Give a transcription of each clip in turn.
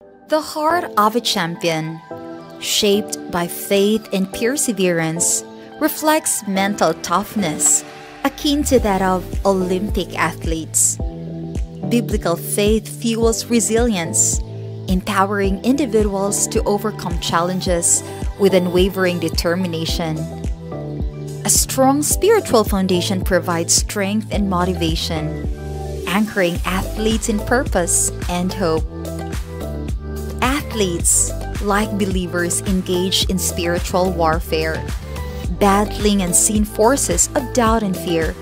The heart of a champion, shaped by faith and perseverance, reflects mental toughness, akin to that of Olympic athletes. Biblical faith fuels resilience, empowering individuals to overcome challenges with unwavering determination. A strong spiritual foundation provides strength and motivation, anchoring athletes in purpose and hope. Athletes, like believers, engage in spiritual warfare, battling unseen forces of doubt and fear.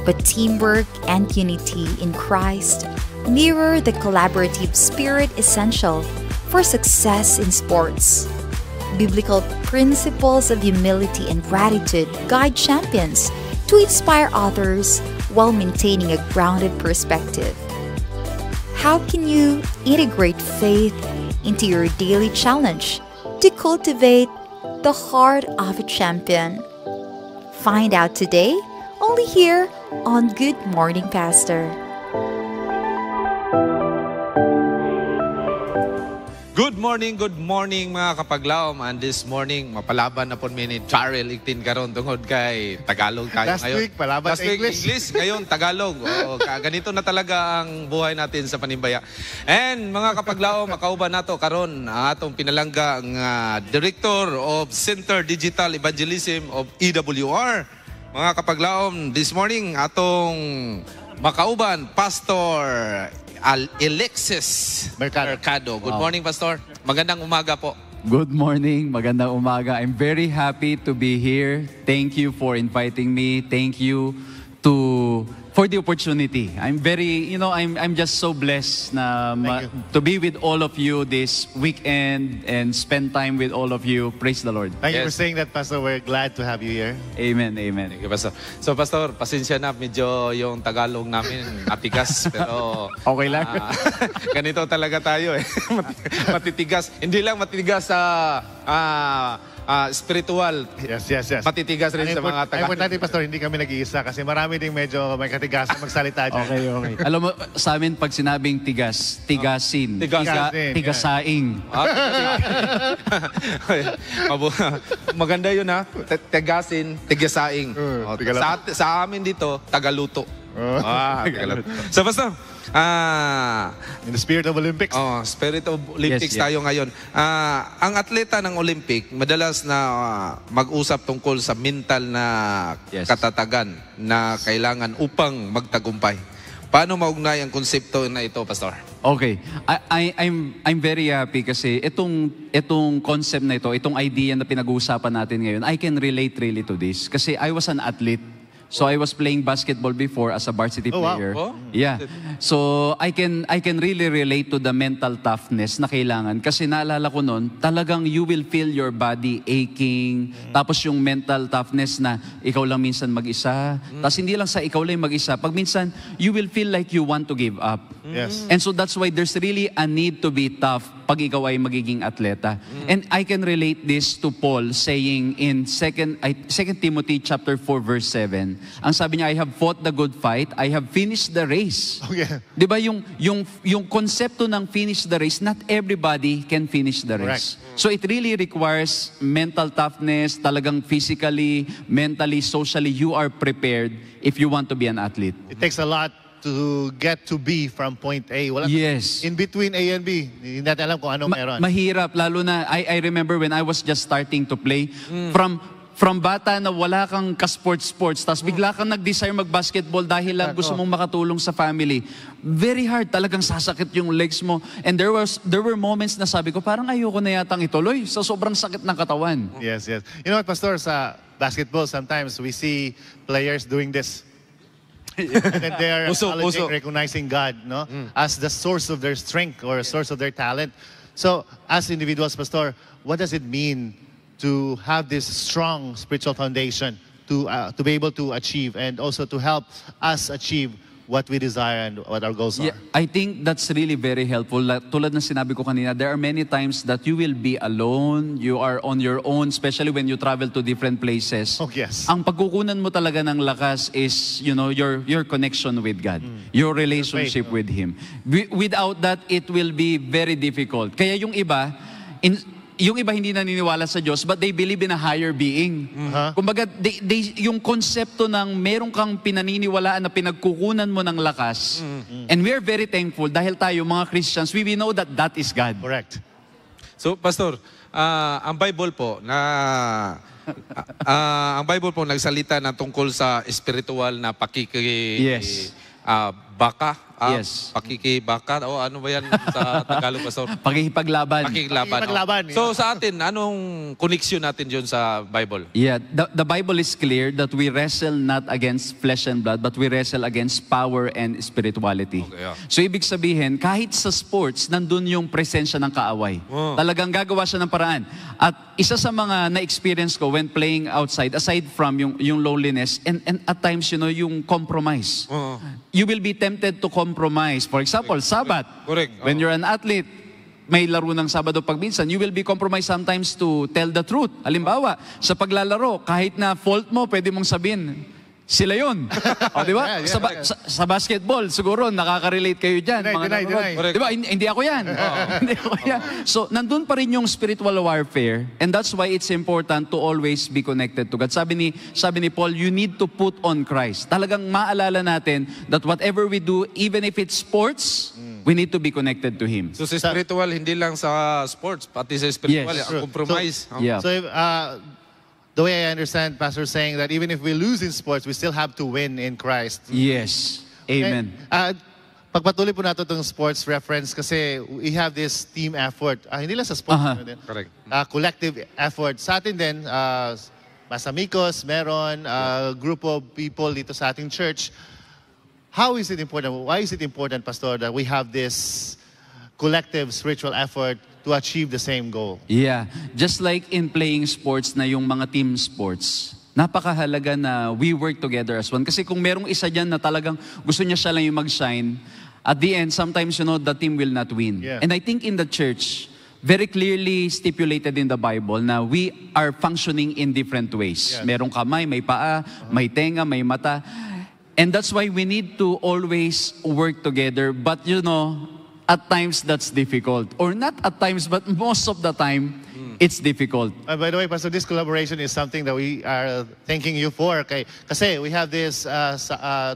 But teamwork and unity in Christ mirror the collaborative spirit essential for success in sports. Biblical principles of humility and gratitude guide champions to inspire others while maintaining a grounded perspective. How can you integrate faith into your daily challenge to cultivate the heart of a champion? Find out today, only here on Good Morning Pastor. Good morning mga kapaglaom. And this morning, mapalaban na po ni Charel Iktin karon tungod kay Tagalog tayo Last ngayon. week, palaban Last week, English. Ngayon, Tagalog. Ganito na talaga ang buhay natin sa Panimbaya. And mga kapaglaom, makauban nato karon atong pinalangga ang Director of Center Digital Evangelism of EWR. Mga kapaglaom, this morning, atong makauban, Pastor Alexis Mercado. Good morning, Pastor. Magandang umaga po. Good morning, magandang umaga. I'm very happy to be here. Thank you for inviting me. Thank you for the opportunity. I'm very, I'm just so blessed to be with all of you this weekend and spend time with all of you. Praise the Lord. Thank you for saying that, Pastor. We're glad to have you here. Amen, amen. Thank you, Pastor. So, Pastor, pasensya na, medyo yung Tagalog namin matigas, pero okay lang. Ganito talaga tayo eh. Matitigas. Hindi lang matitigas sa spiritual. Yes. Matitigas rin sa mga Tagalog. Importante, Pastor, hindi kami nag-iisa kasi marami ding medyo may katigasan magsalita dyan. Okay. Alam mo, sa amin pag sinabing tigasin. Tigasaing. Maganda yun ha. Tigasin, tigasaing. Sa amin dito, tagaluto. Tagaluto. So basta, in the spirit of Olympics. Spirit of Olympics Yes. tayo ngayon. Ang atleta ng Olympic, madalas na mag-usap tungkol sa mental na katatagan na kailangan upang magtagumpay. Paano maugnay ang konsepto na ito, Pastor? Okay. I'm very happy kasi itong concept na ito, itong idea na pinag-uusapan natin ngayon, I can relate really to this. Kasi I was an athlete. So I was playing basketball before as a varsity player. Wow. Yeah. So I can really relate to the mental toughness na kailangan kasi naalala ko noon, talagang you will feel your body aching. Tapos yung mental toughness na ikaw lang minsan mag-isa. Tapos hindi lang sa ikaw lang mag-isa. Pag minsan you will feel like you want to give up. Yes. And so that's why there's really a need to be tough pag ikaw ay magiging atleta. And I can relate this to Paul saying in 2 Timothy chapter 4 verse 7. Ang sabi niya, I have fought the good fight, I have finished the race. Oh, yeah. 'Di ba yung konsepto ng finish the race, not everybody can finish the race. Correct. So it really requires mental toughness, talagang physically, mentally, socially you are prepared if you want to be an athlete. It takes a lot to get to B from point A. Yes. In between A and B, hindi natin alam kung anong meron. Mahirap, lalo na, I remember when I was just starting to play, from bata na wala kang ka-sports, tapos bigla kang nag-desire mag-basketball dahil lang gusto mong makatulong sa family. Very hard, talagang sasakit yung legs mo. And there were moments na sabi ko, parang ayoko na yatang ituloy sa sobrang sakit ng katawan. Yes. You know what, Pastor, sa basketball, sometimes we see players doing this. And then they are recognizing God, no, as the source of their strength or a source of their talent. So, as individuals, Pastor, what does it mean to have this strong spiritual foundation to be able to achieve and also to help us achieve what we desire and what our goals Yeah, are. I think that's really very helpful. Tulad ng sinabi ko kanina, there are many times that you will be alone, you are on your own, especially when you travel to different places. Oh, yes. Ang pagkukunan mo talaga ng lakas is, your connection with God, your relationship with Him. Without that, it will be very difficult. Kaya yung iba hindi naniniwala sa Diyos, but they believe in a higher being. Kumbaga, yung konsepto ng meron kang pinaniniwalaan na pinagkukunan mo ng lakas, and we are very thankful dahil tayo, mga Christians, we know that that is God. Correct. So, Pastor, ang Bible po nagsalita na tungkol sa spiritual na Yes. baka. Yes. Pakikibaka. O ano ba yan sa Tagalog, Pastor? Pakikipaglaban. Pakikipaglaban. So sa atin, anong connection natin dyan sa Bible? Yeah, the Bible is clear that we wrestle not against flesh and blood, but we wrestle against power and spirituality. Okay, yeah. So ibig sabihin, kahit sa sports, nandun yung presensya ng kaaway. Talagang gagawa siya ng paraan. At isa sa mga na-experience ko when playing outside, aside from yung loneliness, and at times, yung compromise. You will be tempted to compromise. For example, Sabbath. Correct. When you're an athlete, may laro ng Sabado pag minsan, you will be compromised sometimes to tell the truth. Halimbawa, sa paglalaro, kahit na fault mo, pwede mong sabihin, sila yun. O, di ba? Sa basketball, siguro, nakaka-relate kayo dyan. Deny. Di ba? Hindi ako yan. Hindi ako yan. So, nandun pa rin yung spiritual warfare, and that's why it's important to always be connected to God. Sabi ni Paul, you need to put on Christ. Talagang maalala natin that whatever we do, even if it's sports, we need to be connected to Him. So sa spiritual, hindi lang sa sports, pati sa spiritual, Yes. ang compromise. Yeah. So, the way I understand Pastor saying that even if we lose in sports, we still have to win in Christ. Yes. Amen. Pagpatuloy po natin itong sports reference kasi we have this team effort. Hindi lang sa sports. Correct. Collective effort. Sa atin din, Masamikos, meron, group of people dito sa ating church. How is it important? Why is it important, Pastor, that we have this collective spiritual effort to achieve the same goal? Yeah. Just like in playing sports na yung mga team sports, napakahalaga na we work together as one. Kasi kung merong isa dyan na talagang gusto niya siya lang yung mag-shine, at the end, sometimes, the team will not win. Yeah. And I think in the church, very clearly stipulated in the Bible na we are functioning in different ways. Yes. Merong kamay, may paa, may tenga, may mata. And that's why we need to always work together. But at times that's difficult. Or not at times, but most of the time, it's difficult. By the way, Pastor, this collaboration is something that we are thanking you for. Kasi we have this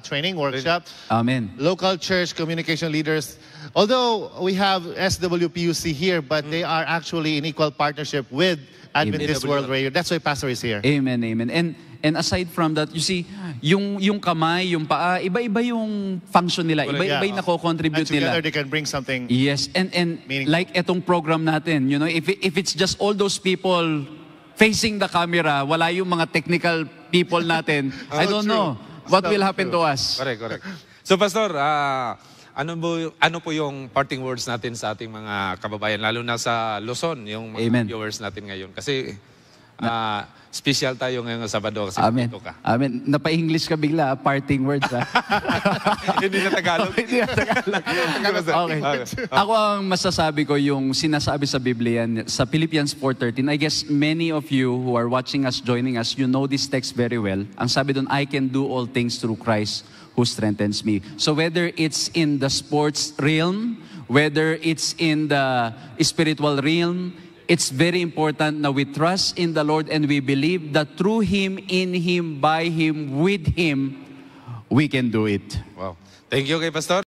training workshop. Amen. Local church communication leaders. Although we have SWPUC here, but they are actually in equal partnership with Adventist World Radio. That's why Pastor is here. Amen, amen. And aside from that, you see, yung kamay, yung paa, iba-iba yung function nila. Iba-iba yung nako-contribute And together nila. they can bring something. Yes, and Meaningful. like etong program natin, if it's just all those people facing the camera, wala yung mga technical people natin, I don't know what will happen to us. Correct. So, Pastor, ano po yung parting words natin sa ating mga kababayan, lalo na sa Luzon, yung mga Amen. viewers natin ngayon? Kasi special tayo ngayong Sabado kasi Amen. dito ka. Amen. Napa-English ka bigla, parting words. Hindi na Tagalog. Hindi na Tagalog. Okay. Ako ang masasabi ko yung sinasabi sa Biblia sa Philippians 4:13. I guess many of you who are watching us, joining us, you know this text very well. Ang sabi doon, I can do all things through Christ who strengthens me. So whether it's in the sports realm, whether it's in the spiritual realm, it's very important that we trust in the Lord and we believe that through Him, in Him, by Him, with Him, we can do it. Wow. Thank you kay Pastor.